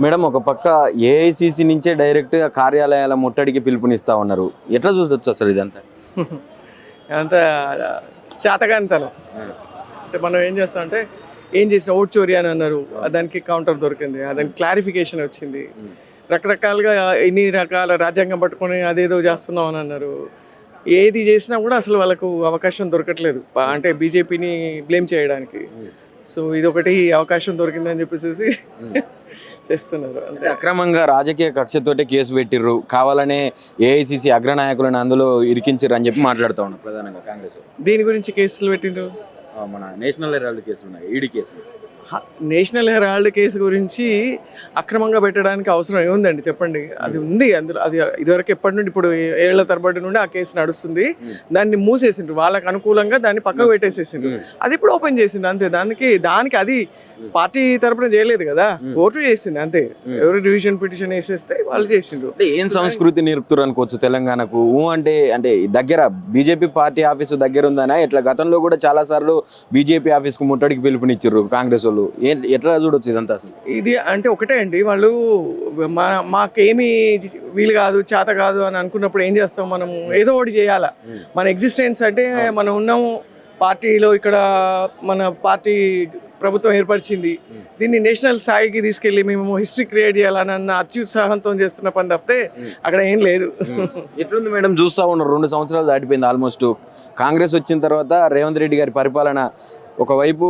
Madam ఒక పక్క AICC నుంచే డైరెక్ట్గా కార్యాలయాల ముట్టడికి పిలుపునిస్తా ఉన్నారు. ఎట్లా చూడొచ్చు అసలు ఇదంతా? అంత చేతగానితనం. అంటే మనం ఏం చేస్తాం అంటే ఏం చేసిన ఓట్ చోరీ అని అన్నారు, దానికి కౌంటర్ దొరికింది, దానికి క్లారిఫికేషన్ వచ్చింది. రకరకాలుగా ఇన్ని రకాల రాజ్యాంగం పట్టుకొని అదేదో చేస్తున్నాం అని అన్నారు. ఏది చేసినా కూడా అసలు వాళ్ళకు అవకాశం దొరకట్లేదు, అంటే బీజేపీని బ్లేమ్ చేయడానికి. సో ఇది ఒకటి అవకాశం దొరికిందని చెప్పేసి చేస్తున్నారు. అంతే. అక్రమంగా రాజకీయ కక్షతోటే కేసు పెట్టిర్రు, కావాలనే ఏఐసిసి అగ్రనాయకులను అందులో ఇరికించారు అని చెప్పి మాట్లాడుతూ ఉన్నారు ప్రధానంగా కాంగ్రెస్. దీని గురించి కేసులు పెట్టిండ్రు? మన నేషనల్ హెరాల్డ్ కేసులు ఉన్నాయి, ఈడీ కేసులు. నేషనల్ హెరాల్డ్ కేసు గురించి అక్రమంగా పెట్టడానికి అవసరం ఏముందండి చెప్పండి? అది ఉంది అందులో. అది ఇదివరకు ఎప్పటి నుండి, ఇప్పుడు ఏళ్ల తరబడి నుండి ఆ కేసు నడుస్తుంది. దాన్ని మూసేసిండ్రు, వాళ్ళకి అనుకూలంగా దాన్ని పక్కకు పెట్టేసేసిండ్రు. అది ఇప్పుడు ఓపెన్ చేసిండ్రు అంతే. దానికి అది పార్టీ తరపున చేయలేదు కదా, కోర్టు చేసింది అంతే. ఎవరు డివిజన్ పిటిషన్ వేసేస్తే వాళ్ళు చేసిండ్రు. ఏం సంస్కృతి నేర్పుతారు అనుకోవచ్చు తెలంగాణకు? అంటే అంటే దగ్గర బీజేపీ పార్టీ ఆఫీసు దగ్గర ఉందనా? ఇట్లా గతంలో కూడా చాలా సార్లు బీజేపీ ఆఫీస్కు ముట్టడికి పిలుపునిచ్చారు కాంగ్రెస్ వాళ్ళు. ఎట్లా చూడొచ్చు ఇదంతా అసలు? ఇది అంటే ఒకటే అండి, వాళ్ళు మాకేమీ వీలు కాదు, చేత కాదు అని అనుకున్నప్పుడు ఏం చేస్తాం మనము? ఏదో ఒకటి చేయాలా. మన ఎగ్జిస్టెన్స్ అంటే మనం ఉన్నాము పార్టీలో, ఇక్కడ మన పార్టీ ప్రభుత్వం ఏర్పరిచింది, దీన్ని నేషనల్ స్థాయికి తీసుకెళ్ళి మేము హిస్టరీ క్రియేట్ చేయాలన్న అత్యుత్సాహంతో చేస్తున్న పని తప్పితే అక్కడ ఏం లేదు. ఎట్లుంది మేడం? చూస్తూ ఉన్నారు 2 సంవత్సరాలు దాటిపోయింది ఆల్మోస్ట్. కాంగ్రెస్ వచ్చిన తర్వాత రేవంత్ రెడ్డి గారి పరిపాలన ఒకవైపు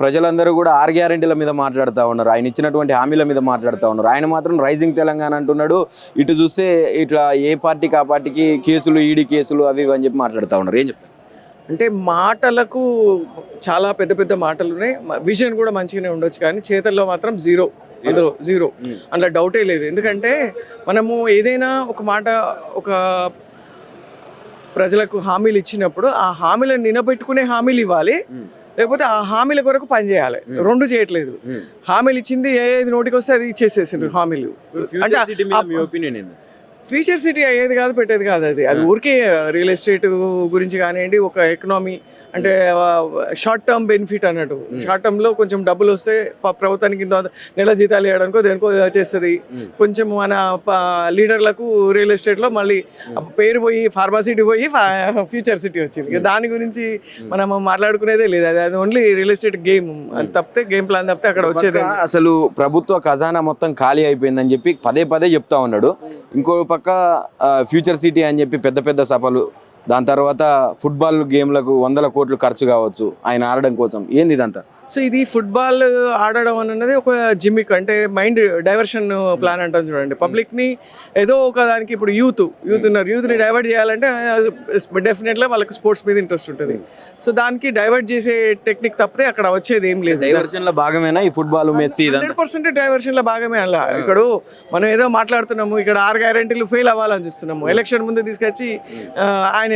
ప్రజలందరూ కూడా 6 గ్యారెంటీల మీద మాట్లాడుతూ ఉన్నారు, ఆయన ఇచ్చినటువంటి హామీల మీద మాట్లాడుతూ ఉన్నారు. ఆయన మాత్రం రైజింగ్ తెలంగాణ అంటున్నాడు. ఇటు చూస్తే ఇట్లా ఏ పార్టీకి ఆ పార్టీకి కేసులు, ఈడీ కేసులు అవి అని చెప్పి మాట్లాడుతూ ఉన్నారు. ఏం చెప్తారు? అంటే మాటలకు చాలా పెద్ద పెద్ద మాటలు ఉన్నాయి, విజన్ కూడా మంచిగానే ఉండొచ్చు, కానీ చేతల్లో మాత్రం జీరో. అందులో జీరో, అందులో డౌటే లేదు. ఎందుకంటే మనము ఏదైనా ఒక మాట, ఒక ప్రజలకు హామీలు ఇచ్చినప్పుడు ఆ హామీలను నిలబెట్టుకునే హామీలు ఇవ్వాలి, లేకపోతే ఆ హామీల కొరకు పనిచేయాలి. 2 చేయట్లేదు. హామీలు ఇచ్చింది ఏది నోటికి వస్తే అది ఇచ్చేసేసిండ్రు హామీలు. అంటే ఫ్యూచర్ సిటీ అయ్యేది కాదు, పెట్టేది కాదు. అది ఊరికే రియల్ ఎస్టేట్ గురించి కానివ్వండి, ఒక ఎకనామీ అంటే షార్ట్ టర్మ్ బెనిఫిట్ అన్నట్టు. షార్ట్ టర్మ్లో కొంచెం డబ్బులు వస్తే ప్రభుత్వానికి నెల జీతాలు ఇవ్వడానికో దేనికో చేస్తుంది. కొంచెం మన లీడర్లకు రియల్ ఎస్టేట్లో మళ్ళీ పేరు పోయి ఫార్మాసిటీ పోయి ఫ్యూచర్ సిటీ వచ్చింది. దాని గురించి మనం మాట్లాడుకునేదే లేదు. అది ఓన్లీ రియల్ ఎస్టేట్ గేమ్ అని తప్పితే, గేమ్ ప్లాన్ తప్పితే అక్కడ వచ్చేది. అసలు ప్రభుత్వ ఖజానా మొత్తం ఖాళీ అయిపోయిందని చెప్పి పదే పదే చెప్తా ఉన్నాడు. ఇంకో పక్క ఫ్యూచర్ సిటీ అని చెప్పి పెద్ద పెద్ద సభలు, దాని తర్వాత ఫుట్బాల్ గేమ్లకు 100 కోట్లు ఖర్చు కావచ్చు ఆయన ఆడడం కోసం. ఏంది ఇదంతా? సో ఇది ఫుట్బాల్ ఆడడం అన్నది ఒక జిమ్మిక్, అంటే మైండ్ డైవర్షన్ ప్లాన్ అంటాం చూడండి. పబ్లిక్ని ఏదో ఒక దానికి, ఇప్పుడు యూత్ ఉన్నారు, యూత్ని డైవర్ట్ చేయాలంటే డెఫినెట్గా వాళ్ళకి స్పోర్ట్స్ మీద ఇంట్రెస్ట్ ఉంటుంది. సో దానికి డైవర్ట్ చేసే టెక్నిక్ తప్పితే అక్కడ వచ్చేది ఏం లేదు. డైవర్షన్లో భాగమేనా ఈ ఫుట్బాల్? మెస్సీ 100% డైవర్షన్లో భాగమే. అలా ఇక్కడ మనం ఏదో మాట్లాడుతున్నాము, ఇక్కడ 6 గ్యారెంటీలు ఫెయిల్ అవ్వాలని చూస్తున్నాము. ఎలక్షన్ ముందు తీసుకొచ్చి ఆయన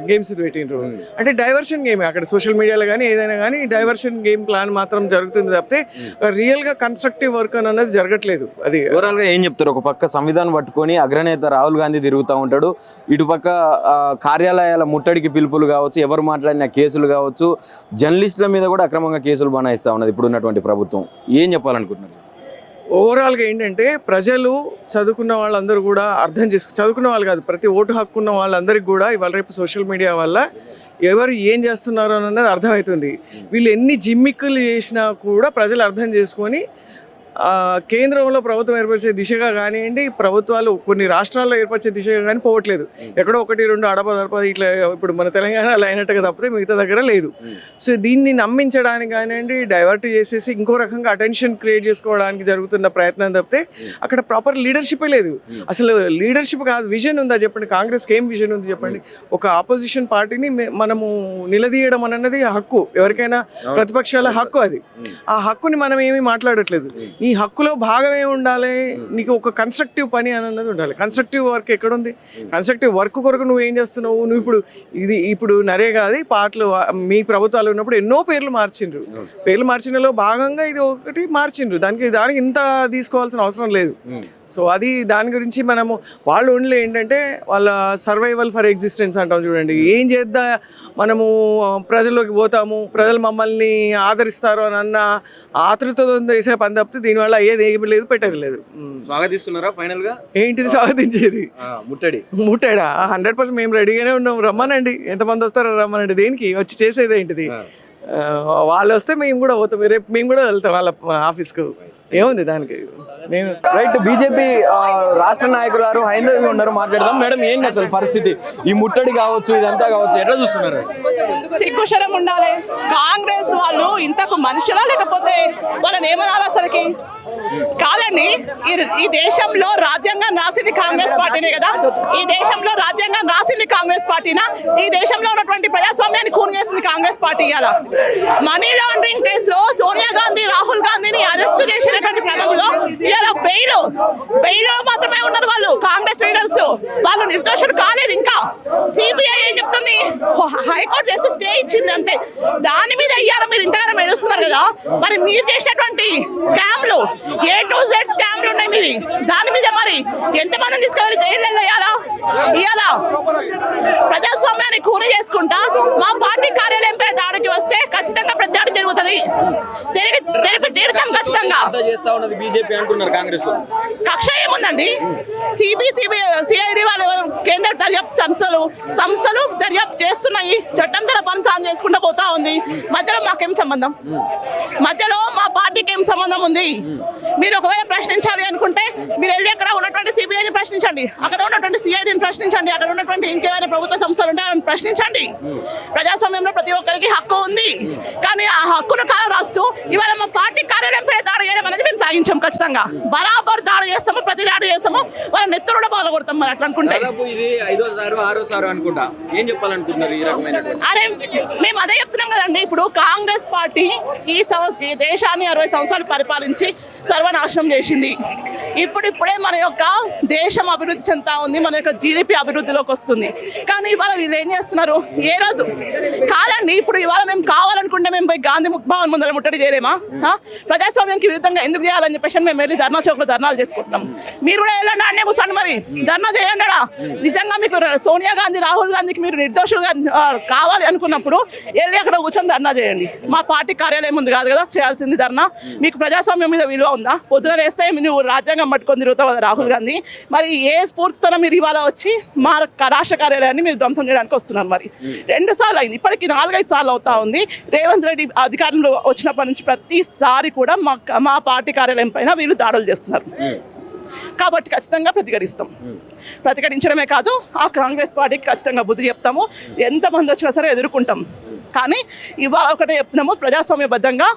గేమ్స్ పెట్టిండ్రు, అంటే డైవర్షన్ గేమ్. అక్కడ సోషల్ మీడియాలో కానీ ఏదైనా కానీ డైవర్షన్ గేమ్ ప్లాన్ మాత్రం జరుగుతుంది తప్పితే రియల్ గా కన్స్ట్రక్టివ్ వర్క్ అనేది జరగట్లేదు. అది ఓవరాల్ గా ఏం చెప్తారు? ఒక పక్క సంవిధానం పట్టుకొని అగ్రనేత రాహుల్ గాంధీ తిరుగుతూ ఉంటాడు, ఇటు పక్క కార్యాలయాల ముట్టడికి పిలుపులు కావచ్చు, ఎవరు మాట్లాడిన కేసులు కావచ్చు, జర్నలిస్టుల మీద కూడా అక్రమంగా కేసులు బనాయిస్తూ ఉన్నది ఇప్పుడు ఉన్నటువంటి ప్రభుత్వం. ఏం చెప్పాలనుకుంటున్నారు? ఓవరాల్గా ఏంటంటే ప్రజలు, చదువుకున్న వాళ్ళందరూ కూడా చదువుకున్న వాళ్ళు కాదు, ప్రతి ఓటు హక్కు ఉన్న వాళ్ళందరికీ కూడా ఇవాళ రేపు సోషల్ మీడియా వల్ల ఎవరు ఏం చేస్తున్నారు అన్నది అర్థమవుతుంది. వీళ్ళు ఎన్ని జిమ్మిక్కులు చేసినా కూడా ప్రజలు అర్థం చేసుకొని కేంద్రంలో ప్రభుత్వం ఏర్పరిచే దిశగా కానివ్వండి, ప్రభుత్వాలు కొన్ని రాష్ట్రాల్లో ఏర్పరిచే దిశగా కానీ పోవట్లేదు. ఎక్కడో 1-2 అడపదడప ఇట్లా ఇప్పుడు మన తెలంగాణలో అయినట్టుగా తప్పితే మిగతా దగ్గర లేదు. సో దీన్ని నమ్మించడానికి కానివ్వండి, డైవర్ట్ చేసేసి ఇంకో రకంగా అటెన్షన్ క్రియేట్ చేసుకోవడానికి జరుగుతున్న ప్రయత్నం తప్పితే అక్కడ ప్రాపర్ లీడర్షిపే లేదు. అసలు లీడర్షిప్ కాదు, విజన్ ఉందా చెప్పండి? కాంగ్రెస్కి ఏం విజన్ ఉంది చెప్పండి? ఒక ఆపోజిషన్ పార్టీని మనము నిలదీయడం అన్నది హక్కు, ఎవరికైనా ప్రతిపక్షాల హక్కు. అది ఆ హక్కుని మనం ఏమీ మాట్లాడట్లేదు. నీ హక్కులో భాగమే ఉండాలి, నీకు ఒక కన్స్ట్రక్టివ్ పని అన్నది ఉండాలి. కన్స్ట్రక్టివ్ వర్క్ ఎక్కడుంది? కన్స్ట్రక్టివ్ వర్క్ కొరకు నువ్వు ఏం చేస్తున్నావు? నువ్వు ఇప్పుడు నరేగాది పాటలు మీ ప్రభుత్వాలు ఉన్నప్పుడు ఎన్నో పేర్లు మార్చినలో భాగంగా ఇది ఒకటి మార్చిండ్రు. దానికి ఇంత తీసుకోవాల్సిన అవసరం లేదు. సో అది దాని గురించి మనము వాళ్ళు ఓన్లీ ఏంటంటే వాళ్ళ సర్వైవల్ ఫర్ ఎగ్జిస్టెన్స్ అంటాం చూడండి. ఏం చేద్దా మనము ప్రజల్లోకి పోతాము, ప్రజలు మమ్మల్ని ఆదరిస్తారు అని అన్న ఆతృతతో చేసే పని తప్పితే దీని దీనివల్ల అయ్యేది ఏమీ లేదు, పెట్టేది లేదు. స్వాగతిస్తున్నారా ఫైనల్ గా? ఏంటిది స్వాగతించేది? ముట్టడి ముట్టాడా? 100% మేము రెడీగానే ఉన్నాం. రమ్మనండి, ఎంతమంది వస్తారో రమ్మనండి. దేనికి వచ్చి చేసేది ఏంటిది? వాళ్ళు వస్తే మేము కూడా పోతాం, రేపు మేము కూడా వెళ్తాం వాళ్ళ ఆఫీస్కు. ఏముంది దానికి? నేను రైట్. బీజేపీ రాష్ట్ర నాయకులు హైందవి ఉన్నారు, మాట్లాడదాం. మేడం, ఏంటి అసలు పరిస్థితి? ఈ ముట్టడి కావచ్చు, ఇదంతా కావచ్చు, ఎట్లా చూస్తున్నారు? సిగ్గుశరం ఉండాలి. కాంగ్రెస్ వాళ్ళు ఇంతకు మనుషులా లేకపోతే వాళ్ళని ఏమనాలి అసలుకి? కాదండి, ఈ దేశంలో రాజ్యాంగం రాసింది కాంగ్రెస్ పార్టీనే కదా. ఈ దేశంలో రాజ్యాంగం రాసింది కాంగ్రెస్ పార్టీనా? ఈ దేశంలో ఉన్నటువంటి ప్రజాస్వామ్యాన్ని కూని చేసింది కాంగ్రెస్ పార్టీ. ఇలా మనీ లాండరింగ్ కేసులో సోనియా గాంధీ, రాహుల్ గాంధీని అరెస్ట్ చేసినటువంటి క్రమంలో ఇలా బెయిల్ మాత్రమే ఉన్నారు వాళ్ళు కాంగ్రెస్ లీడర్స్. వాళ్ళు నిర్దోషులు కాలేదు. ఇంకా సిబిఐ ఏం చెప్తుంది? హైకోర్టు చేసి స్టే ఇచ్చింది అంతే. దాని మీద అయ్యారా మీరు ఇంతగానో మెడుస్తున్నారు కదా. మరి మీరు చేసినటువంటి స్కామ్లు, A to Z స్కామ్లు ఉన్నాయి మీవి. దాని మీద మరి ఎంతమందిని తీసుకెళ్ళి జైళ్ళలో ఇవాళ ప్రజాస్వామ్యాన్ని కూని చేసుకుంటా మా పార్టీ కార్యాలయంపై దాడికి వస్తే ఖచ్చితంగా ప్రతిదాడి జరుగుతుంది. జరిపి తీరుతాం ఖచ్చితంగా. బీజేపీ అంటున్నారు కాంగ్రెస్. కక్ష ఏముందండి? సిఐడి వాళ్ళు కేంద్ర దర్యాప్తు సంస్థలు దర్యాప్తు చేస్తున్నాయి. చట్టం తన పని తాను చేసుకుంటూ పోతా ఉంది. మధ్యలో మాకేం సంబంధం? మధ్యలో మా పార్టీకి ఏం సంబంధం ఉంది? మీరు ఒకవేళ ప్రశ్నించాలి అనుకుంటే మీరు వెళ్ళి అక్కడ ఉన్నటువంటి సిబిఐని ప్రశ్నించండి, అక్కడ ఉన్నటువంటి సిఐడిని ప్రశ్నించండి, అక్కడ ఉన్నటువంటి ఇంకేమైనా ప్రభుత్వ సంస్థలు ఉంటే వాళ్ళని ప్రశ్నించండి. ప్రజాస్వామ్యంలో ప్రతి ఒక్కరికి హక్కు ఉంది. కానీ ఆ హక్కును కాలరాస్తూ ఇవాళ మా పార్టీ కార్యాలయం పై దాడి చేయడం అనేది మేము సాగించాం. ఖచ్చితంగా బరాబర్ దాడి చేస్తాము, ప్రతి దాడి చేస్తాము. వాళ్ళ నెత్తురుడ బాగా కొడతాం. మరి అట్లా అనుకుంటే ఇది 5వ 6వ అనుకుంటా. ఏం చెప్పాలనుకుంటున్నారు ఈ రకమైన? అరే మేము అదే చెప్తున్నాం కదండి. ఇప్పుడు కాంగ్రెస్ పార్టీ ఈ దేశాన్ని 60 సంవత్సరాలు పరిపాలించి సర్వనాశనం చేసింది. ఇప్పుడే మన యొక్క దేశం అభివృద్ధి చెందుతా ఉంది, మన యొక్క జీడిపి అభివృద్ధిలోకి వస్తుంది. కానీ ఇవాళ వీళ్ళు ఏం చేస్తున్నారు? ఏ రోజు కాదండి. ఇప్పుడు ఇవాళ మేము కావాలనుకుంటే మేము పోయి గాంధీ భవన్ ముందర ముట్టడి చేయలేమా? ప్రజాస్వామ్యానికి విరుద్ధంగా ఎందుకు చేయాలని చెప్పేసి మేము వెళ్ళి ధర్నా చౌక్లో ధర్నాలు చేసుకుంటున్నాం. మీరు కూడా వెళ్ళండి, అన్నే కూర్చోండి, మరి ధర్నా చేయండి. నిజంగా మీకు సోనియా గాంధీ, రాహుల్ గాంధీకి మీరు నిర్దోషులుగా కావాలి అనుకున్నప్పుడు వెళ్ళి అక్కడ కూర్చొని ధర్నా చేయండి. మా పార్టీ కార్యాలయం ఉంది కాదు కదా చేయాల్సింది ధర్నా. మీకు ప్రజాస్వామ్యం మీద విలువ ఉందా? పొద్దున వేస్తే నువ్వు రాజ్యాంగం పట్టుకొని తిరుగుతావు కదా రాహుల్ గాంధీ. మరి ఏ స్ఫూర్తితో మీరు ఇవాళ వచ్చి మా రాష్ట్ర కార్యాలయాన్ని మీరు ధ్వంసం చేయడానికి వస్తున్నారు? మరి 2 సార్లు అయింది, ఇప్పటికి 4-5 సార్లు అవుతా ఉంది. రేవంత్ రెడ్డి అధికారంలో వచ్చినప్పటి నుంచి ప్రతిసారి కూడా మా పార్టీ కార్యాలయం పైన వీళ్ళు దాడులు చేస్తున్నారు. కాబట్టి ఖచ్చితంగా ప్రతిఘటించడమే కాదు, ఆ కాంగ్రెస్ పార్టీకి ఖచ్చితంగా బుద్ధి చెప్తాము. ఎంతమంది వచ్చినా సరే ఎదుర్కొంటాం. కానీ ఇవాళ ఒకటే చెప్తున్నాము, ప్రజాస్వామ్యబద్ధంగా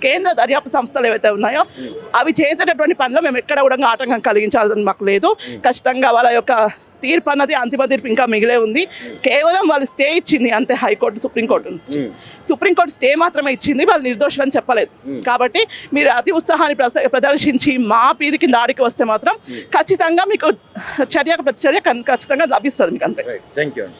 కేంద్ర దర్యాప్తు సంస్థలు ఏవైతే ఉన్నాయో అవి చేసేటటువంటి పనిలో మేము ఎక్కడ కూడా ఆటంకం కలిగించాలని మాకు లేదు. ఖచ్చితంగా వాళ్ళ యొక్క తీర్పు అన్నది అంతిమ తీర్పు ఇంకా మిగిలే ఉంది. కేవలం వాళ్ళు స్టే ఇచ్చింది అంతే. హైకోర్టు, సుప్రీంకోర్టు స్టే మాత్రమే ఇచ్చింది, వాళ్ళు నిర్దోషులు అని చెప్పలేదు. కాబట్టి మీరు అతి ఉత్సాహాన్ని ప్రదర్శించి మా పీది కింద దాడికి వస్తే మాత్రం ఖచ్చితంగా మీకు ప్రతిచర్య ఖచ్చితంగా లభిస్తుంది మీకు అంతే. Thank you.